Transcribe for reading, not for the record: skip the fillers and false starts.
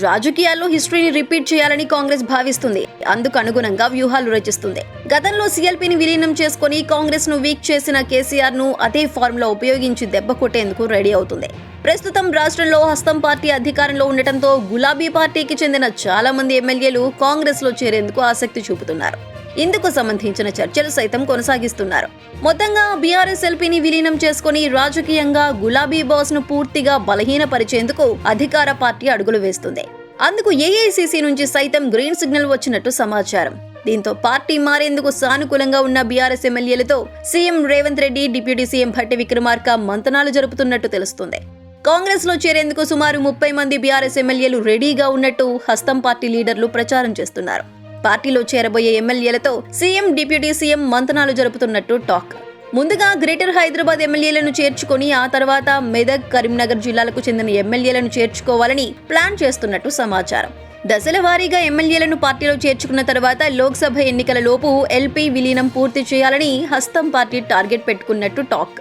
రాజకీయాల్లో హిస్టరీని రిపీట్ చేయాలని కాంగ్రెస్ భావిస్తుంది. అందుకు అనుగుణంగా వ్యూహాలు రచిస్తుంది. గతంలో సీఎల్పీని విలీనం చేసుకుని కాంగ్రెస్ ను వీక్ చేసిన కేసీఆర్ ను అదే ఫార్ములా ఉపయోగించి దెబ్బ కొట్టేందుకు రెడీ అవుతుంది. ప్రస్తుతం రాష్ట్రంలో హస్తం పార్టీ అధికారంలో ఉండటంతో గులాబీ పార్టీకి చెందిన చాలా మంది ఎమ్మెల్యేలు కాంగ్రెస్ లో చేరేందుకు ఆసక్తి చూపుతున్నారు. ఇందుకు సంబంధించిన చర్చలు సైతం కొనసాగిస్తున్నారు. మొత్తంగా బీఆర్ఎస్ ఎల్పీని విలీనం చేసుకుని రాజకీయంగా గులాబీ బాస్ ను పూర్తిగా బలహీనపరిచేందుకు అధికార పార్టీ అడుగులు వేస్తుంది. అందుకు ఏఐసీసీ నుంచి సైతం గ్రీన్ సిగ్నల్ వచ్చినట్టు సమాచారం. దీంతో పార్టీ మారేందుకు సానుకూలంగా ఉన్న బీఆర్ఎస్ ఎమ్మెల్యేలతో CM Revanth Reddy, deputy CM Bhatti Vikramarka మంతనాలు జరుపుతున్నట్టు తెలుస్తుంది. కాంగ్రెస్ లో చేరేందుకు సుమారు 30 మంది బీఆర్ఎస్ ఎమ్మెల్యేలు రెడీగా ఉన్నట్టు హస్తం పార్టీ లీడర్లు ప్రచారం చేస్తున్నారు. పార్టీలో చేరబోయే ఎమ్మెల్యేలతో సీఎం, డిప్యూటీ సీఎం మంతనాలు జరుపుతున్నట్టు టాక్. ముందుగా గ్రేటర్ హైదరాబాద్ ఎమ్మెల్యేలను చేర్చుకొని ఆ తర్వాత మెదక్, కరీంనగర్ జిల్లాలకు చెందిన ఎమ్మెల్యేలను చేర్చుకోవాలని ప్లాన్ చేస్తున్నట్టు సమాచారం. దశల వారీగా ఎమ్మెల్యేలను పార్టీలో చేర్చుకున్న తర్వాత లోక్సభ ఎన్నికల లోపు ఎల్పీ విలీనం పూర్తి చేయాలని హస్తం పార్టీ టార్గెట్ పెట్టుకున్నట్టు టాక్.